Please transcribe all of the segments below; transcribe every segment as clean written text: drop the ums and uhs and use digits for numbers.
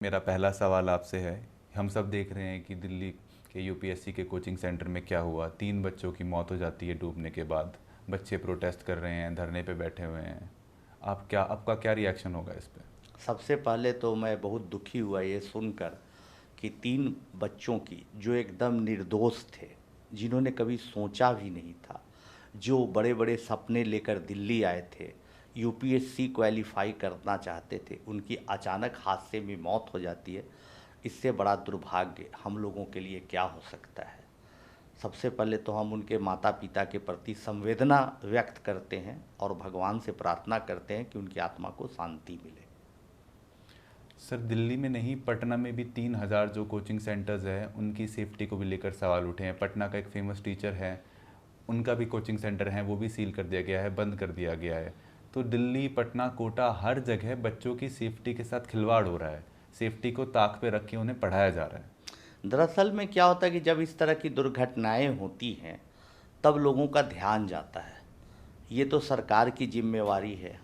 मेरा पहला सवाल आपसे है। हम सब देख रहे हैं कि दिल्ली के यूपीएससी के कोचिंग सेंटर में क्या हुआ। 3 बच्चों की मौत हो जाती है डूबने के बाद। बच्चे प्रोटेस्ट कर रहे हैं, धरने पे बैठे हुए हैं। आपका क्या रिएक्शन होगा इस पे? सबसे पहले तो मैं बहुत दुखी हुआ ये सुनकर कि 3 बच्चों की जो एकदम निर्दोष थे, जिन्होंने कभी सोचा भी नहीं था, जो बड़े बड़े सपने लेकर दिल्ली आए थे, यूपीएससी क्वालिफाई करना चाहते थे, उनकी अचानक हादसे में मौत हो जाती है। इससे बड़ा दुर्भाग्य हम लोगों के लिए क्या हो सकता है। सबसे पहले तो हम उनके माता पिता के प्रति संवेदना व्यक्त करते हैं और भगवान से प्रार्थना करते हैं कि उनकी आत्मा को शांति मिले। सर, दिल्ली में नहीं, पटना में भी 3,000 जो कोचिंग सेंटर्स हैं उनकी सेफ्टी को भी लेकर सवाल उठे हैं। पटना का एक फेमस टीचर है, उनका भी कोचिंग सेंटर है, वो भी सील कर दिया गया है, बंद कर दिया गया है। तो दिल्ली, पटना, कोटा, हर जगह बच्चों की सेफ्टी के साथ खिलवाड़ हो रहा है। सेफ्टी को ताक पे रख के उन्हें पढ़ाया जा रहा है। दरअसल में क्या होता है कि जब इस तरह की दुर्घटनाएं होती हैं तब लोगों का ध्यान जाता है। ये तो सरकार की जिम्मेवारी है,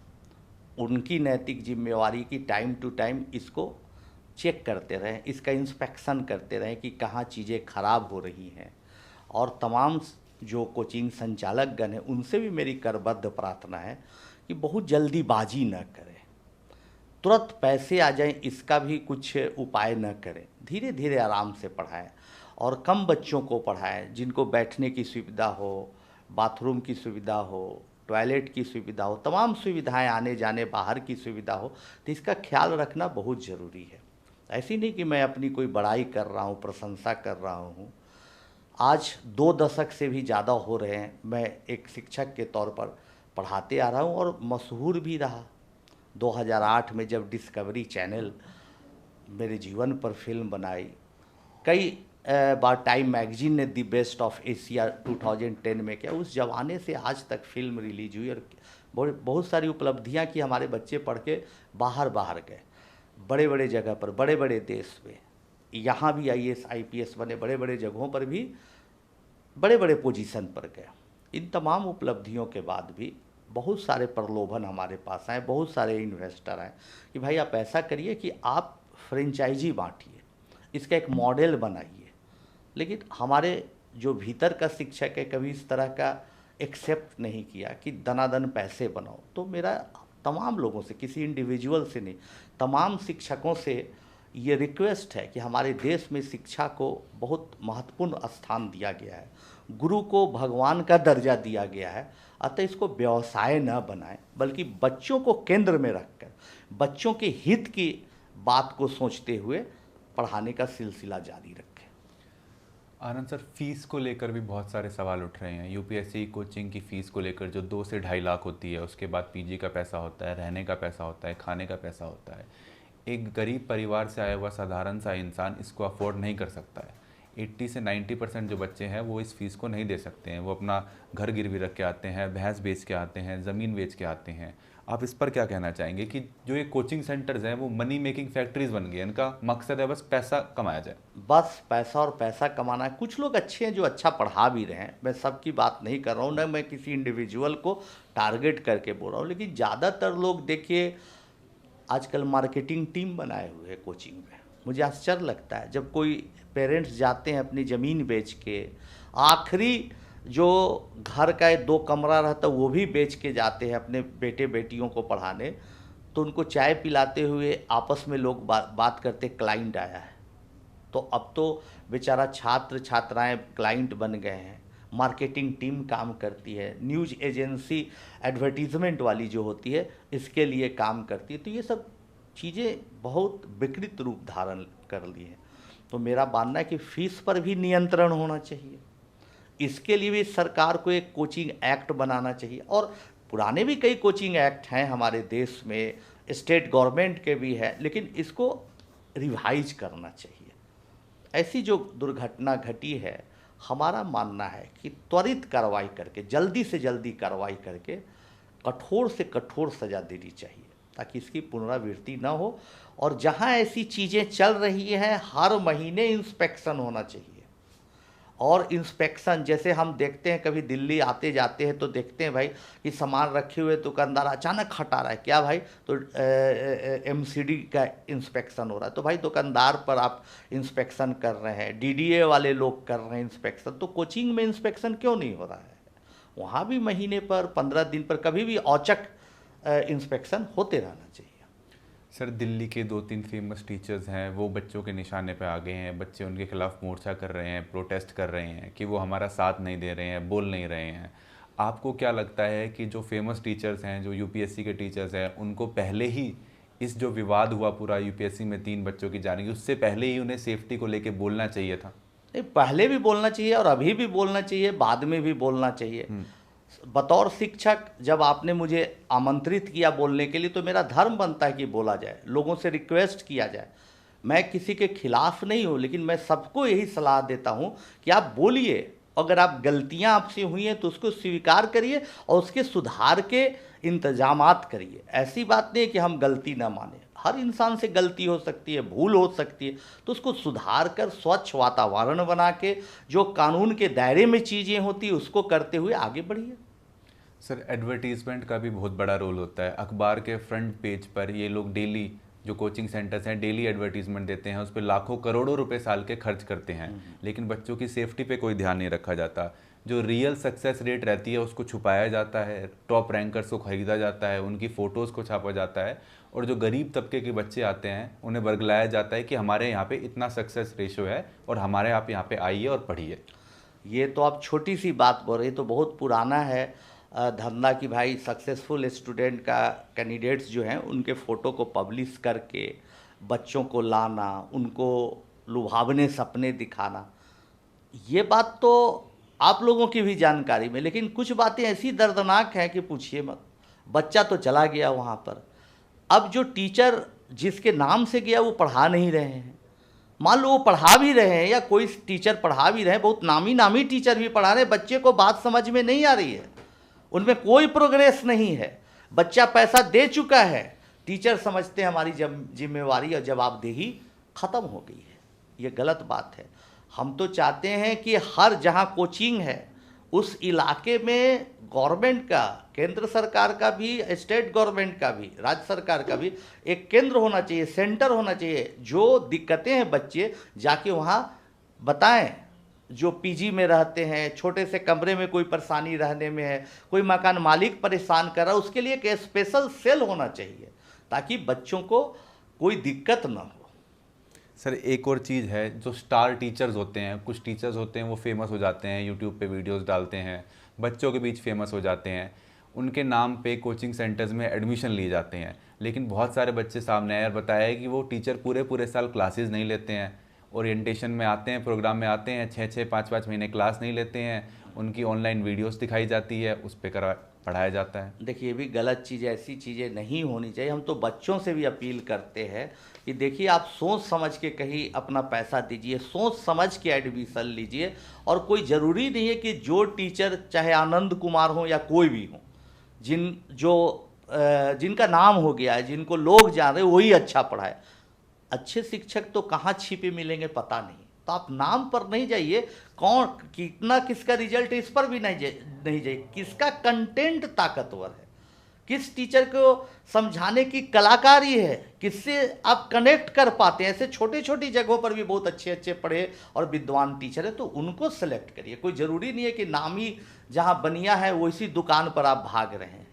उनकी नैतिक जिम्मेवारी की टाइम टू टाइम इसको चेक करते रहें, इसका इंस्पेक्शन करते रहें कि कहाँ चीज़ें खराब हो रही हैं। और तमाम जो कोचिंग संचालकगण हैं उनसे भी मेरी करबद्ध प्रार्थना है कि बहुत जल्दीबाजी न करें, तुरंत पैसे आ जाएं इसका भी कुछ उपाय न करें, धीरे धीरे आराम से पढ़ाएं और कम बच्चों को पढ़ाएं, जिनको बैठने की सुविधा हो, बाथरूम की सुविधा हो, टॉयलेट की सुविधा हो, तमाम सुविधाएं, आने जाने बाहर की सुविधा हो। तो इसका ख्याल रखना बहुत ज़रूरी है। ऐसी नहीं कि मैं अपनी कोई बड़ाई कर रहा हूँ, प्रशंसा कर रहा हूँ। आज 2 दशक से भी ज़्यादा हो रहे हैं मैं एक शिक्षक के तौर पर पढ़ाते आ रहा हूँ और मशहूर भी रहा। 2008 में जब डिस्कवरी चैनल मेरे जीवन पर फिल्म बनाई, कई बार टाइम मैगजीन ने दी बेस्ट ऑफ एशिया 2010 में किया, उस जमाने से आज तक फिल्म रिलीज हुई और बहुत सारी उपलब्धियां की। हमारे बच्चे पढ़ के बाहर बाहर गए, बड़े बड़े जगह पर, बड़े बड़े देश में, यहाँ भी आईएएस आईपीएस बने, बड़े बड़े जगहों पर भी बड़े बड़े पोजीशन पर गए। इन तमाम उपलब्धियों के बाद भी बहुत सारे प्रलोभन हमारे पास आए, बहुत सारे इन्वेस्टर आए कि भाई आप ऐसा करिए कि आप फ्रेंचाइजी बांटिए, इसका एक मॉडल बनाइए। लेकिन हमारे जो भीतर का शिक्षक है कभी इस तरह का एक्सेप्ट नहीं किया कि दनादन पैसे बनाओ। तो मेरा तमाम लोगों से, किसी इंडिविजुअल से नहीं, तमाम शिक्षकों से ये रिक्वेस्ट है कि हमारे देश में शिक्षा को बहुत महत्वपूर्ण स्थान दिया गया है, गुरु को भगवान का दर्जा दिया गया है। अतः इसको व्यवसाय न बनाएं, बल्कि बच्चों को केंद्र में रखकर बच्चों के हित की बात को सोचते हुए पढ़ाने का सिलसिला जारी रखें। आनंद सर, फीस को लेकर भी बहुत सारे सवाल उठ रहे हैं। यूपीएससी कोचिंग की फ़ीस को लेकर जो 2 से 2.5 लाख होती है, उसके बाद पीजी का पैसा होता है, रहने का पैसा होता है, खाने का पैसा होता है। एक गरीब परिवार से आया हुआ साधारण सा इंसान इसको अफोर्ड नहीं कर सकता है। 80 से 90% जो बच्चे हैं वो इस फीस को नहीं दे सकते हैं। वो अपना घर गिरवी रख के आते हैं, भैंस बेच के आते हैं, ज़मीन बेच के आते हैं। आप इस पर क्या कहना चाहेंगे कि जो ये कोचिंग सेंटर्स हैं वो मनी मेकिंग फैक्ट्रीज बन गए, इनका मकसद है बस पैसा कमाया जाए? बस पैसा और पैसा कमाना है। कुछ लोग अच्छे हैं जो अच्छा पढ़ा भी रहे हैं, मैं सबकी बात नहीं कर रहा हूँ, न मैं किसी इंडिविजुअल को टारगेट करके बोल रहा हूँ। लेकिन ज़्यादातर लोग देखिए आजकल मार्केटिंग टीम बनाए हुए हैं कोचिंग में। मुझे आश्चर्य लगता है जब कोई पेरेंट्स जाते हैं अपनी ज़मीन बेच के, आखिरी जो घर का 2 कमरा रहता है वो भी बेच के जाते हैं अपने बेटे बेटियों को पढ़ाने। तो उनको चाय पिलाते हुए आपस में लोग बात करते, क्लाइंट आया है। तो अब तो बेचारा छात्र छात्राएं क्लाइंट बन गए हैं। मार्केटिंग टीम काम करती है, न्यूज़ एजेंसी एडवर्टीज़मेंट वाली जो होती है इसके लिए काम करती है। तो ये सब चीज़ें बहुत विकृत रूप धारण कर ली हैं। तो मेरा मानना है कि फ़ीस पर भी नियंत्रण होना चाहिए। इसके लिए भी सरकार को एक कोचिंग एक्ट बनाना चाहिए। और पुराने भी कई कोचिंग एक्ट हैं हमारे देश में, स्टेट गवर्नमेंट के भी हैं, लेकिन इसको रिवाइज करना चाहिए। ऐसी जो दुर्घटना घटी है, हमारा मानना है कि त्वरित कार्रवाई करके, जल्दी से जल्दी कार्रवाई करके कठोर से कठोर सज़ा देनी चाहिए ताकि इसकी पुनरावृत्ति न हो। और जहाँ ऐसी चीज़ें चल रही हैं हर महीने इंस्पेक्शन होना चाहिए और इंस्पेक्शन, जैसे हम देखते हैं कभी दिल्ली आते जाते हैं तो देखते हैं भाई कि सामान रखे हुए दुकानदार अचानक हटा रहा है, क्या भाई, तो एमसीडी का इंस्पेक्शन हो रहा है, तो भाई दुकानदार पर आप इंस्पेक्शन कर रहे हैं, डीडीए वाले लोग कर रहे हैं इंस्पेक्शन, तो कोचिंग में इंस्पेक्शन क्यों नहीं हो रहा है? वहाँ भी महीने पर 15 दिन पर कभी भी औचक इंस्पेक्शन होते रहना चाहिए। सर, दिल्ली के 2-3 फेमस टीचर्स हैं, वो बच्चों के निशाने पे आ गए हैं, बच्चे उनके खिलाफ मोर्चा कर रहे हैं, प्रोटेस्ट कर रहे हैं कि वो हमारा साथ नहीं दे रहे हैं, बोल नहीं रहे हैं। आपको क्या लगता है कि जो फेमस टीचर्स हैं, जो यूपीएससी के टीचर्स हैं, उनको पहले ही इस जो विवाद हुआ पूरा यूपीएससी में 3 बच्चों की जाने की, उससे पहले ही उन्हें सेफ्टी को लेके बोलना चाहिए था? नहीं, पहले भी बोलना चाहिए और अभी भी बोलना चाहिए, बाद में भी बोलना चाहिए। बतौर शिक्षक जब आपने मुझे आमंत्रित किया बोलने के लिए, तो मेरा धर्म बनता है कि बोला जाए, लोगों से रिक्वेस्ट किया जाए। मैं किसी के खिलाफ नहीं हूँ, लेकिन मैं सबको यही सलाह देता हूँ कि आप बोलिए, अगर आप गलतियाँ आपसे हुई हैं तो उसको स्वीकार करिए और उसके सुधार के इंतजामात करिए। ऐसी बात नहीं है कि हम गलती ना माने, हर इंसान से गलती हो सकती है, भूल हो सकती है, तो उसको सुधार कर स्वच्छ वातावरण बना के जो कानून के दायरे में चीज़ें होती है उसको करते हुए आगे बढ़िए। सर, एडवर्टीजमेंट का भी बहुत बड़ा रोल होता है। अखबार के फ्रंट पेज पर ये लोग डेली, जो कोचिंग सेंटर्स हैं, डेली एडवर्टीजमेंट देते हैं, उस पर लाखों करोड़ों रुपए साल के खर्च करते हैं, लेकिन बच्चों की सेफ्टी पे कोई ध्यान नहीं रखा जाता। जो रियल सक्सेस रेट रहती है उसको छुपाया जाता है, टॉप रैंकर्स को खरीदा जाता है, उनकी फ़ोटोज़ को छापा जाता है, और जो गरीब तबके के बच्चे आते हैं उन्हें बरगलाया जाता है कि हमारे यहाँ पे इतना सक्सेस रेशो है और हमारे आप यहाँ पे आइए और पढ़िए। ये तो आप छोटी सी बात बोल रहे हैं, तो बहुत पुराना है धंधा कि भाई सक्सेसफुल स्टूडेंट का कैंडिडेट्स जो हैं उनके फ़ोटो को पब्लिश करके बच्चों को लाना, उनको लुभावने सपने दिखाना। ये बात तो आप लोगों की भी जानकारी में, लेकिन कुछ बातें ऐसी दर्दनाक हैं कि पूछिए मत। बच्चा तो चला गया वहाँ पर, अब जो टीचर जिसके नाम से गया वो पढ़ा नहीं रहे हैं। मान लो वो पढ़ा भी रहे हैं या कोई टीचर पढ़ा भी रहे हैं, बहुत नामी नामी टीचर भी पढ़ा रहे हैं, बच्चे को बात समझ में नहीं आ रही है, उनमें कोई प्रोग्रेस नहीं है, बच्चा पैसा दे चुका है, टीचर समझते हैं हमारी जिम्मेवारी और जवाबदेही खत्म हो गई है। ये गलत बात है। हम तो चाहते हैं कि हर जहाँ कोचिंग है उस इलाके में गवर्नमेंट का, केंद्र सरकार का भी, स्टेट गवर्नमेंट का भी, राज्य सरकार का भी एक केंद्र होना चाहिए, सेंटर होना चाहिए। जो दिक्कतें हैं बच्चे जाके वहाँ बताएं। जो पीजी में रहते हैं, छोटे से कमरे में कोई परेशानी रहने में है, कोई मकान मालिक परेशान कर रहा है, उसके लिए एक स्पेशल सेल होना चाहिए ताकि बच्चों को कोई दिक्कत ना हो। सर, एक और चीज़ है, जो स्टार टीचर्स होते हैं, कुछ टीचर्स होते हैं वो फेमस हो जाते हैं, यूट्यूब पे वीडियोस डालते हैं, बच्चों के बीच फेमस हो जाते हैं, उनके नाम पे कोचिंग सेंटर्स में एडमिशन लिए जाते हैं, लेकिन बहुत सारे बच्चे सामने आए और बताया है कि वो टीचर पूरे पूरे साल क्लासेस नहीं लेते हैं, ओरिएंटेशन में आते हैं, प्रोग्राम में आते हैं, 6-6, 5-5 महीने क्लास नहीं लेते हैं, उनकी ऑनलाइन वीडियोस दिखाई जाती है, उस पर पढ़ाया जाता है। देखिए, ये भी गलत चीज़ है, ऐसी चीज़ें नहीं होनी चाहिए। हम तो बच्चों से भी अपील करते हैं कि देखिए, आप सोच समझ के कहीं अपना पैसा दीजिए, सोच समझ के एडमिशन लीजिए, और कोई ज़रूरी नहीं है कि जो टीचर, चाहे आनंद कुमार हो या कोई भी हो, जिनका नाम हो गया है, जिनको लोग जान रहे, वही अच्छा पढ़ाए। अच्छे शिक्षक तो कहाँ छिपे मिलेंगे पता नहीं, तो आप नाम पर नहीं जाइए, कौन कितना किसका रिजल्ट इस पर भी नहीं जाइए, किसका कंटेंट ताकतवर है, किस टीचर को समझाने की कलाकारी है, किससे आप कनेक्ट कर पाते हैं। ऐसे छोटी छोटी जगहों पर भी बहुत अच्छे अच्छे पढ़े और विद्वान टीचर है, तो उनको सेलेक्ट करिए। कोई ज़रूरी नहीं है कि नामी जहाँ बनिया है वैसी दुकान पर आप भाग रहे हैं,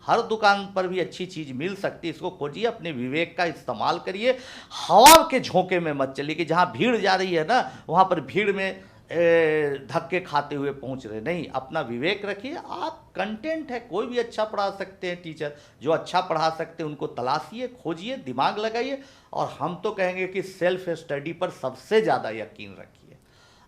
हर दुकान पर भी अच्छी चीज़ मिल सकती है, इसको खोजिए, अपने विवेक का इस्तेमाल करिए, हवा के झोंके में मत चलिए कि जहाँ भीड़ जा रही है ना वहाँ पर भीड़ में धक्के खाते हुए पहुँच रहे, नहीं, अपना विवेक रखिए। आप कंटेंट है, कोई भी अच्छा पढ़ा सकते हैं टीचर, जो अच्छा पढ़ा सकते हैं उनको तलाशिए, खोजिए, दिमाग लगाइए, और हम तो कहेंगे कि सेल्फ स्टडी पर सबसे ज़्यादा यकीन रखिए।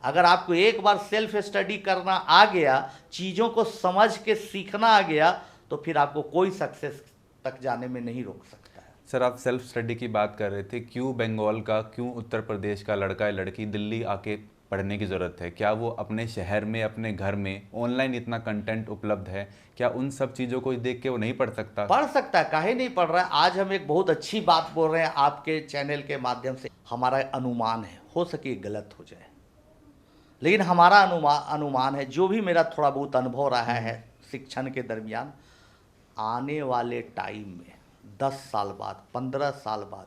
अगर आपको एक बार सेल्फ स्टडी करना आ गया, चीज़ों को समझ के सीखना आ गया, तो फिर आपको कोई सक्सेस तक जाने में नहीं रोक सकता है। सर, आप सेल्फ स्टडी की बात कर रहे थे, क्यों बंगाल का, क्यों उत्तर प्रदेश का लड़का या लड़की दिल्ली आके पढ़ने की ज़रूरत है? क्या वो अपने शहर में, अपने घर में ऑनलाइन इतना कंटेंट उपलब्ध है, क्या उन सब चीज़ों को देख के वो नहीं पढ़ सकता? पढ़ सकता है, काहे नहीं पढ़ रहा है। आज हम एक बहुत अच्छी बात बोल रहे हैं आपके चैनल के माध्यम से, हमारा अनुमान है, हो सके गलत हो जाए, लेकिन हमारा अनुमान है, जो भी मेरा थोड़ा बहुत अनुभव रहा है शिक्षण के दरमियान, आने वाले टाइम में 10 साल बाद, 15 साल बाद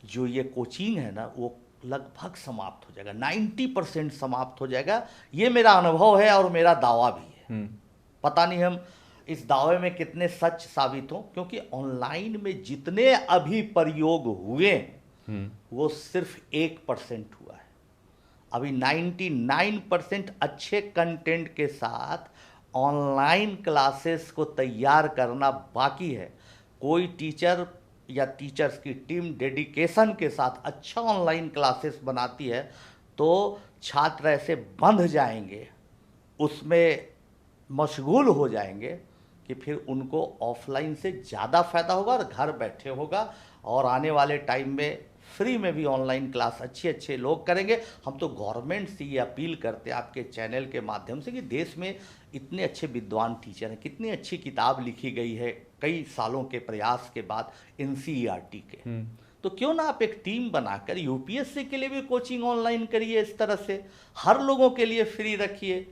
जो ये कोचिंग है ना, वो लगभग समाप्त हो जाएगा, 90% समाप्त हो जाएगा। ये मेरा अनुभव है और मेरा दावा भी है। पता नहीं हम इस दावे में कितने सच साबित हों, क्योंकि ऑनलाइन में जितने अभी प्रयोग हुए वो सिर्फ 1% हुआ है। अभी 99% अच्छे कंटेंट के साथ ऑनलाइन क्लासेस को तैयार करना बाकी है। कोई टीचर या टीचर्स की टीम डेडिकेशन के साथ अच्छा ऑनलाइन क्लासेस बनाती है तो छात्र ऐसे बंध जाएंगे, उसमें मशगूल हो जाएंगे कि फिर उनको ऑफलाइन से ज़्यादा फ़ायदा होगा और घर बैठे होगा। और आने वाले टाइम में फ्री में भी ऑनलाइन क्लास अच्छे अच्छे लोग करेंगे। हम तो गवर्नमेंट से ये अपील करते हैं आपके चैनल के माध्यम से कि देश में इतने अच्छे विद्वान टीचर हैं, कितनी अच्छी किताब लिखी गई है कई सालों के प्रयास के बाद एनसीईआरटी के, तो क्यों ना आप एक टीम बनाकर यूपीएससी के लिए भी कोचिंग ऑनलाइन करिए। इस तरह से हर लोगों के लिए फ्री रखिए।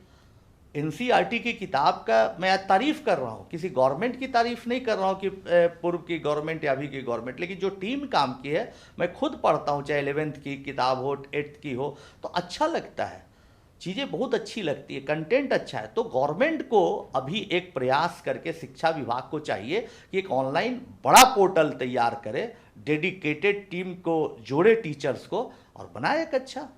एनसीईआरटी की किताब का मैं आज तारीफ़ कर रहा हूँ, किसी गवर्नमेंट की तारीफ़ नहीं कर रहा हूँ कि पूर्व की गवर्नमेंट या अभी की गवर्नमेंट, लेकिन जो टीम काम की है मैं खुद पढ़ता हूँ, चाहे 11th की किताब हो 8th की हो, तो अच्छा लगता है, चीज़ें बहुत अच्छी लगती है, कंटेंट अच्छा है। तो गवर्नमेंट को अभी एक प्रयास करके शिक्षा विभाग को चाहिए कि एक ऑनलाइन बड़ा पोर्टल तैयार करे, डेडिकेटेड टीम को जोड़े टीचर्स को और बनाए एक अच्छा।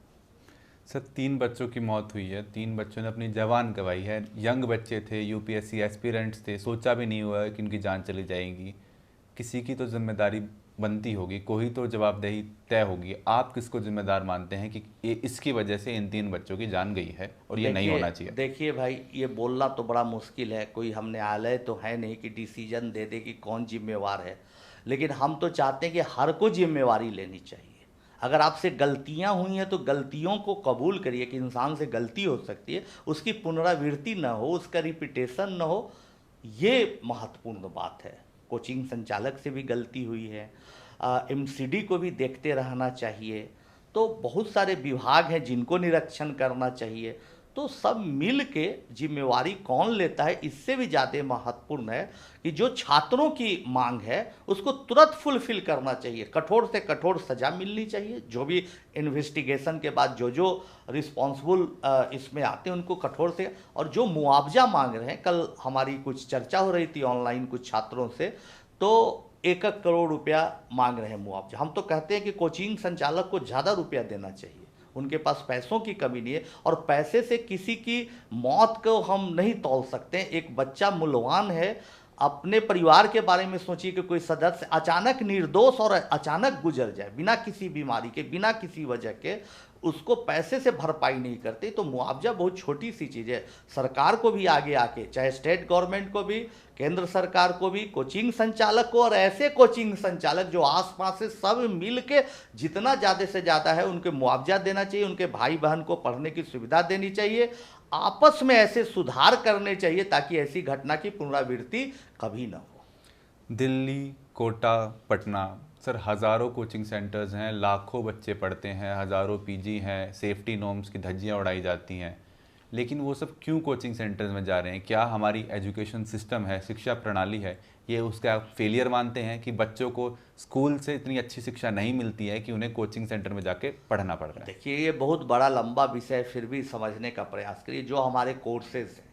सर 3 बच्चों की मौत हुई है, 3 बच्चों ने अपनी जान गंवाई है, यंग बच्चे थे, यूपीएससी एस्पिरेंट्स थे, सोचा भी नहीं हुआ कि उनकी जान चली जाएगी। किसी की तो जिम्मेदारी बनती होगी, कोई तो जवाबदेही तय होगी। आप किसको जिम्मेदार मानते हैं कि ये इसकी वजह से इन 3 बच्चों की जान गई है और ये नहीं होना चाहिए? देखिए भाई, ये बोलना तो बड़ा मुश्किल है, कोई हम न्यायालय तो है नहीं कि डिसीजन दे दे कि कौन जिम्मेवार है, लेकिन हम तो चाहते हैं कि हर को जिम्मेवारी लेनी चाहिए। अगर आपसे गलतियां हुई हैं तो गलतियों को कबूल करिए कि इंसान से गलती हो सकती है, उसकी पुनरावृत्ति न हो, उसका रिपीटेशन न हो, ये महत्वपूर्ण बात है। कोचिंग संचालक से भी गलती हुई है, एमसीडी को भी देखते रहना चाहिए। तो बहुत सारे विभाग हैं जिनको निरीक्षण करना चाहिए। तो सब मिल के जिम्मेवारी कौन लेता है, इससे भी ज़्यादा महत्वपूर्ण है कि जो छात्रों की मांग है उसको तुरंत फुलफिल करना चाहिए, कठोर से कठोर सज़ा मिलनी चाहिए। जो भी इन्वेस्टिगेशन के बाद जो रिस्पॉन्सिबल इसमें आते हैं उनको कठोर से, और जो मुआवजा मांग रहे हैं, कल हमारी कुछ चर्चा हो रही थी ऑनलाइन कुछ छात्रों से, तो 1-1 करोड़ रुपया मांग रहे हैं मुआवजा। हम तो कहते हैं कि कोचिंग संचालक को ज़्यादा रुपया देना चाहिए, उनके पास पैसों की कमी नहीं है और पैसे से किसी की मौत को हम नहीं तौल सकते। एक बच्चा मूल्यवान है, अपने परिवार के बारे में सोचिए कि कोई सदस्य अचानक निर्दोष और अचानक गुजर जाए बिना किसी बीमारी के, बिना किसी वजह के, उसको पैसे से भरपाई नहीं करते, तो मुआवजा बहुत छोटी सी चीज़ है। सरकार को भी आगे आके, चाहे स्टेट गवर्नमेंट को भी, केंद्र सरकार को भी, कोचिंग संचालक को और ऐसे कोचिंग संचालक जो आसपास से सब मिल के जितना ज़्यादा से ज़्यादा है उनके मुआवजा देना चाहिए, उनके भाई बहन को पढ़ने की सुविधा देनी चाहिए, आपस में ऐसे सुधार करने चाहिए ताकि ऐसी घटना की पुनरावृत्ति कभी ना हो। दिल्ली, कोटा, पटना, सर हज़ारों कोचिंग सेंटर्स हैं, लाखों बच्चे पढ़ते हैं, हज़ारों पीजी हैं, सेफ्टी नॉर्म्स की धज्जियां उड़ाई जाती हैं, लेकिन वो सब क्यों कोचिंग सेंटर्स में जा रहे हैं? क्या हमारी एजुकेशन सिस्टम है, शिक्षा प्रणाली है, ये उसका फेलियर मानते हैं कि बच्चों को स्कूल से इतनी अच्छी शिक्षा नहीं मिलती है कि उन्हें कोचिंग सेंटर में जाके पढ़ना पड़ रहा है? देखिए, ये बहुत बड़ा लंबा विषय, फिर भी समझने का प्रयास करिए। जो हमारे कोर्सेज हैं,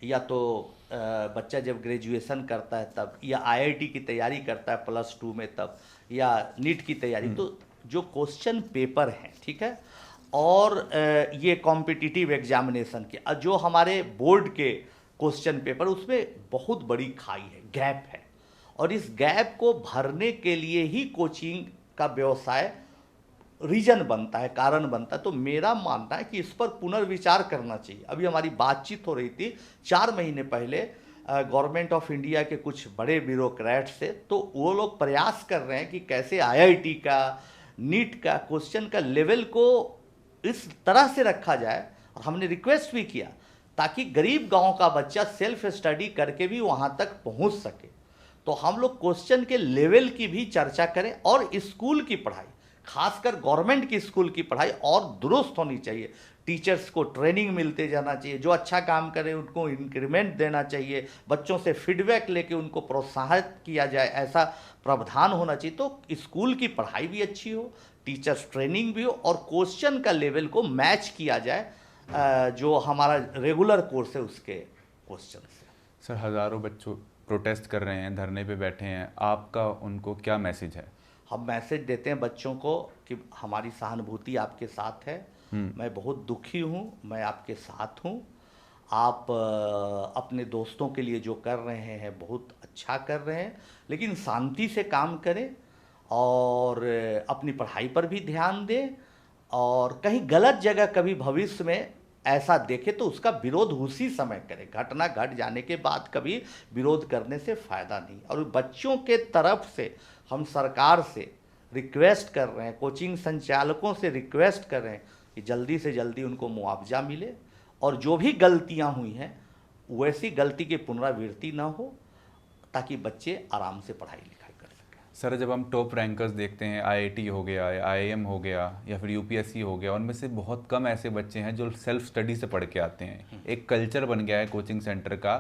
या तो बच्चा जब ग्रेजुएशन करता है तब, या आईआईटी की तैयारी करता है +2 में तब, या नीट की तैयारी, तो जो क्वेश्चन पेपर हैं, ठीक है, और ये कॉम्पिटिटिव एग्जामिनेशन के जो हमारे बोर्ड के क्वेश्चन पेपर, उसमें बहुत बड़ी खाई है, गैप है, और इस गैप को भरने के लिए ही कोचिंग का व्यवसाय रीजन बनता है, कारण बनता है। तो मेरा मानना है कि इस पर पुनर्विचार करना चाहिए। अभी हमारी बातचीत हो रही थी 4 महीने पहले गवर्नमेंट ऑफ इंडिया के कुछ बड़े ब्यूरोक्रेट से, तो वो लोग प्रयास कर रहे हैं कि कैसे आईआईटी का, नीट का क्वेश्चन का लेवल को इस तरह से रखा जाए, और हमने रिक्वेस्ट भी किया ताकि गरीब गांव का बच्चा सेल्फ स्टडी करके भी वहां तक पहुंच सके। तो हम लोग क्वेश्चन के लेवल की भी चर्चा करें और स्कूल की पढ़ाई, खासकर गवर्नमेंट की स्कूल की पढ़ाई और दुरुस्त होनी चाहिए। टीचर्स को ट्रेनिंग मिलते जाना चाहिए, जो अच्छा काम करे उनको इंक्रीमेंट देना चाहिए, बच्चों से फीडबैक लेके उनको प्रोत्साहित किया जाए, ऐसा प्रावधान होना चाहिए। तो स्कूल की पढ़ाई भी अच्छी हो, टीचर्स ट्रेनिंग भी हो और क्वेश्चन का लेवल को मैच किया जाए जो हमारा रेगुलर कोर्स है उसके क्वेश्चन से। सर, हज़ारों बच्चों प्रोटेस्ट कर रहे हैं, धरने पे बैठे हैं, आपका उनको क्या मैसेज है? हम मैसेज देते हैं बच्चों को कि हमारी सहानुभूति आपके साथ है, मैं बहुत दुखी हूँ, मैं आपके साथ हूँ। आप अपने दोस्तों के लिए जो कर रहे हैं बहुत अच्छा कर रहे हैं, लेकिन शांति से काम करें और अपनी पढ़ाई पर भी ध्यान दें और कहीं गलत जगह कभी भविष्य में ऐसा देखे तो उसका विरोध उसी समय करें। घटना घट जाने के बाद कभी विरोध करने से फ़ायदा नहीं। और बच्चों के तरफ से हम सरकार से रिक्वेस्ट कर रहे हैं, कोचिंग संचालकों से रिक्वेस्ट कर रहे हैं कि जल्दी से जल्दी उनको मुआवजा मिले और जो भी गलतियां हुई हैं वैसी गलती की पुनरावृत्ति ना हो, ताकि बच्चे आराम से पढ़ाई लिखाई कर सकें। सर, जब हम टॉप रैंकर्स देखते हैं, आईआईटी हो गया या आईआईएम हो गया या फिर यूपीएससी हो गया, उनमें से बहुत कम ऐसे बच्चे हैं जो सेल्फ स्टडी से पढ़ के आते हैं। एक कल्चर बन गया है कोचिंग सेंटर का,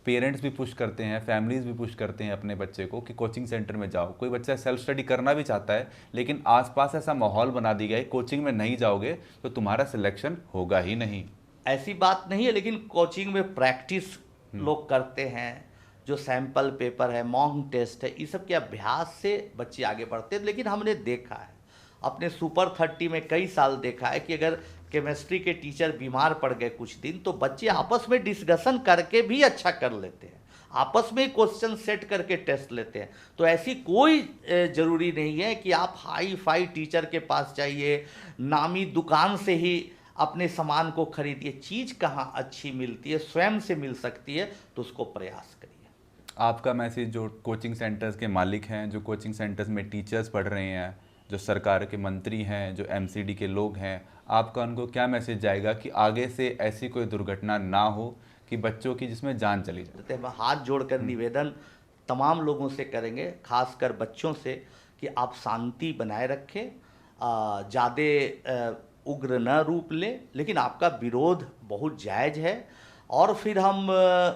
पेरेंट्स भी पुश करते हैं, फैमिलीज़ भी पुश करते हैं अपने बच्चे को कि कोचिंग सेंटर में जाओ। कोई बच्चा सेल्फ स्टडी करना भी चाहता है, लेकिन आसपास ऐसा माहौल बना दिया गया है, कोचिंग में नहीं जाओगे तो तुम्हारा सिलेक्शन होगा ही नहीं। ऐसी बात नहीं है, लेकिन कोचिंग में प्रैक्टिस लोग करते हैं, जो सैंपल पेपर है, मॉक टेस्ट है, इस सब के अभ्यास से बच्चे आगे बढ़ते हैं। लेकिन हमने देखा है अपने सुपर 30 में कई साल देखा है कि अगर केमिस्ट्री के टीचर बीमार पड़ गए कुछ दिन तो बच्चे आपस में डिस्कशन करके भी अच्छा कर लेते हैं, आपस में क्वेश्चन सेट करके टेस्ट लेते हैं। तो ऐसी कोई ज़रूरी नहीं है कि आप हाई फाई टीचर के पास चाहिए, नामी दुकान से ही अपने सामान को खरीदिए। चीज़ कहाँ अच्छी मिलती है, स्वयं से मिल सकती है, तो उसको प्रयास करिए। आपका मैसेज जो कोचिंग सेंटर्स के मालिक हैं, जो कोचिंग सेंटर्स में टीचर्स पढ़ रहे हैं, जो सरकार के मंत्री हैं, जो एमसीडी के लोग हैं, आपका उनको क्या मैसेज जाएगा कि आगे से ऐसी कोई दुर्घटना ना हो कि बच्चों की जिसमें जान चली जाए? हम हाथ जोड़कर निवेदन तमाम लोगों से करेंगे, खासकर बच्चों से, कि आप शांति बनाए रखें, ज़्यादा उग्र न रूप ले, लेकिन आपका विरोध बहुत जायज़ है। और फिर हम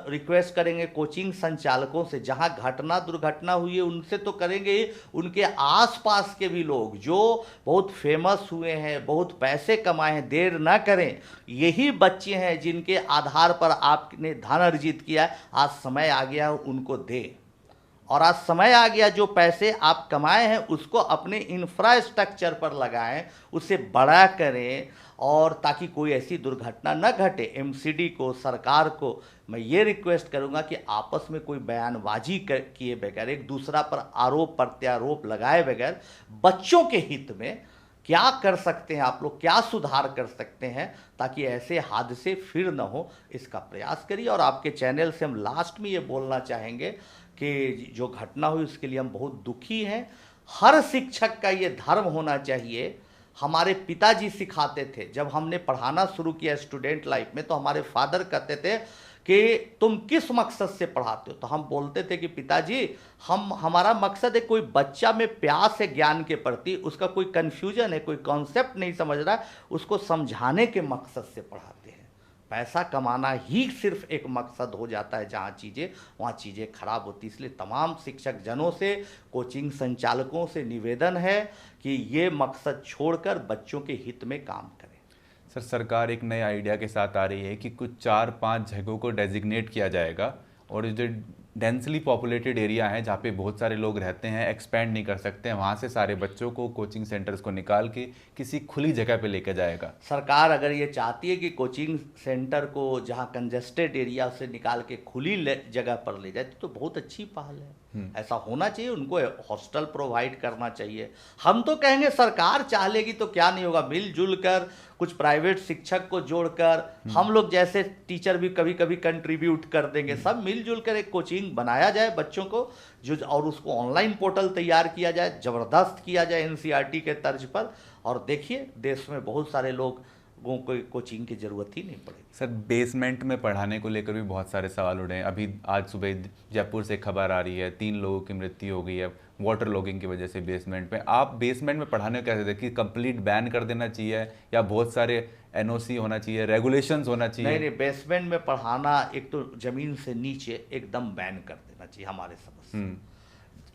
रिक्वेस्ट करेंगे कोचिंग संचालकों से, जहां घटना दुर्घटना हुई है उनसे तो करेंगे ही, उनके आसपास के भी लोग जो बहुत फेमस हुए हैं, बहुत पैसे कमाए हैं, देर ना करें। यही बच्चे हैं जिनके आधार पर आपने धन अर्जित किया है, आज समय आ गया है उनको दे। और आज समय आ गया जो पैसे आप कमाए हैं उसको अपने इंफ्रास्ट्रक्चर पर लगाएं, उसे बड़ा करें, और ताकि कोई ऐसी दुर्घटना न घटे। एमसीडी को, सरकार को मैं ये रिक्वेस्ट करूंगा कि आपस में कोई बयानबाजी किए बगैर, एक दूसरा पर आरोप प्रत्यारोप लगाए बगैर, बच्चों के हित में क्या कर सकते हैं आप लोग, क्या सुधार कर सकते हैं ताकि ऐसे हादसे फिर न हो, इसका प्रयास करिए। और आपके चैनल से हम लास्ट में ये बोलना चाहेंगे कि जो घटना हुई उसके लिए हम बहुत दुखी हैं। हर शिक्षक का ये धर्म होना चाहिए। हमारे पिताजी सिखाते थे, जब हमने पढ़ाना शुरू किया स्टूडेंट लाइफ में, तो हमारे फादर कहते थे कि तुम किस मकसद से पढ़ाते हो? तो हम बोलते थे कि पिताजी हमारा मकसद है, कोई बच्चा में प्यास है ज्ञान के प्रति, उसका कोई कन्फ्यूजन है, कोई कॉन्सेप्ट नहीं समझ रहा है, उसको समझाने के मकसद से पढ़ाते हैं। पैसा कमाना ही सिर्फ एक मकसद हो जाता है जहाँ वहाँ चीज़ें खराब होती। इसलिए तमाम शिक्षक जनों से, कोचिंग संचालकों से निवेदन है कि ये मकसद छोड़कर बच्चों के हित में काम करें। सर, सरकार एक नए आइडिया के साथ आ रही है कि कुछ 4-5 जगहों को डेजिग्नेट किया जाएगा, और जो डेंसली पॉपुलेटेड एरिया है जहाँ पे बहुत सारे लोग रहते हैं, एक्सपैंड नहीं कर सकते हैं, वहाँ से सारे बच्चों को कोचिंग सेंटर्स को निकाल के किसी खुली जगह पे लेकर जाएगा। सरकार अगर ये चाहती है कि कोचिंग सेंटर को जहाँ कंजेस्टेड एरिया से निकाल के खुली जगह पर ले जाए तो बहुत अच्छी पहल है। ऐसा होना चाहिए, उनको हॉस्टल प्रोवाइड करना चाहिए। हम तो कहेंगे सरकार चाह लेगी तो क्या नहीं होगा, मिलजुल कर कुछ प्राइवेट शिक्षक को जोड़कर, हम लोग जैसे टीचर भी कभी कभी कंट्रीब्यूट कर देंगे, सब मिलजुल कर एक कोचिंग बनाया जाए बच्चों को, जो और उसको ऑनलाइन पोर्टल तैयार किया जाए, ज़बरदस्त किया जाए एनसीईआरटी के तर्ज पर। और देखिए देश में बहुत सारे लोग को कोचिंग की ज़रूरत ही नहीं पड़ेगी। सर, बेसमेंट में पढ़ाने को लेकर भी बहुत सारे सवाल उठे हैं। अभी आज सुबह जयपुर से खबर आ रही है, 3 लोगों की मृत्यु हो गई है वाटर लॉगिंग की वजह से बेसमेंट में। आप बेसमेंट में पढ़ाने को कैसे देखिए, कंप्लीट बैन कर देना चाहिए या बहुत सारे एनओसी होना चाहिए, रेगुलेशंस होना नहीं चाहिए? नहीं, बेसमेंट में पढ़ाना एक तो ज़मीन से नीचे एकदम बैन कर देना चाहिए हमारे समझ से। हम्म।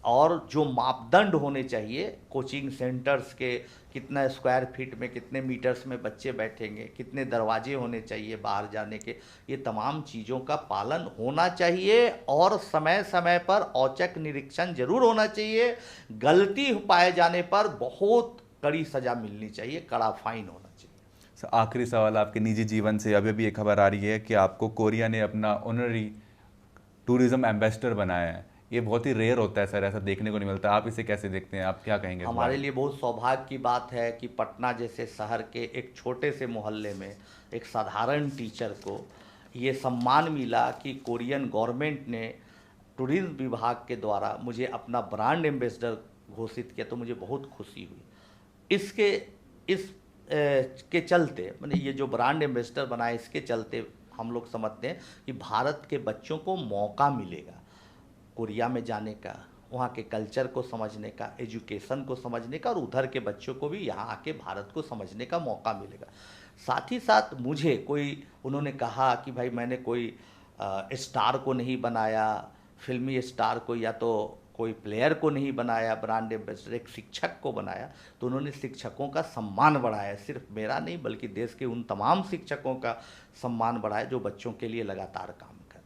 और जो मापदंड होने चाहिए कोचिंग सेंटर्स के, कितना स्क्वायर फीट में, कितने मीटर्स में बच्चे बैठेंगे, कितने दरवाजे होने चाहिए बाहर जाने के, ये तमाम चीज़ों का पालन होना चाहिए। और समय समय पर औचक निरीक्षण जरूर होना चाहिए। गलती पाए जाने पर बहुत कड़ी सज़ा मिलनी चाहिए, कड़ा फाइन होना चाहिए। सर, आखिरी सवाल आपके निजी जीवन से। अभी भी एक खबर आ रही है कि आपको कोरिया ने अपना ऑनरी टूरिज्म एम्बेसडर बनाया है। ये बहुत ही रेयर होता है सर, ऐसा देखने को नहीं मिलता। आप इसे कैसे देखते हैं, आप क्या कहेंगे इस बारे हमारे में? लिए बहुत सौभाग्य की बात है कि पटना जैसे शहर के एक छोटे से मोहल्ले में एक साधारण टीचर को ये सम्मान मिला कि कोरियन गवर्नमेंट ने टूरिज्म विभाग के द्वारा मुझे अपना ब्रांड एम्बेसडर घोषित किया, तो मुझे बहुत खुशी हुई। इसके इस के चलते, मैंने ये जो ब्रांड एम्बेसडर बनाए, इसके चलते हम लोग समझते हैं कि भारत के बच्चों को मौका मिलेगा कोरिया में जाने का, वहाँ के कल्चर को समझने का, एजुकेशन को समझने का, और उधर के बच्चों को भी यहाँ आके भारत को समझने का मौका मिलेगा। साथ ही साथ मुझे कोई, उन्होंने कहा कि भाई मैंने कोई स्टार को नहीं बनाया, फिल्मी स्टार को या तो कोई प्लेयर को नहीं बनाया, ब्रांड एम्बेसडर एक शिक्षक को बनाया। तो उन्होंने शिक्षकों का सम्मान बढ़ाया, सिर्फ मेरा नहीं बल्कि देश के उन तमाम शिक्षकों का सम्मान बढ़ाया जो बच्चों के लिए लगातार काम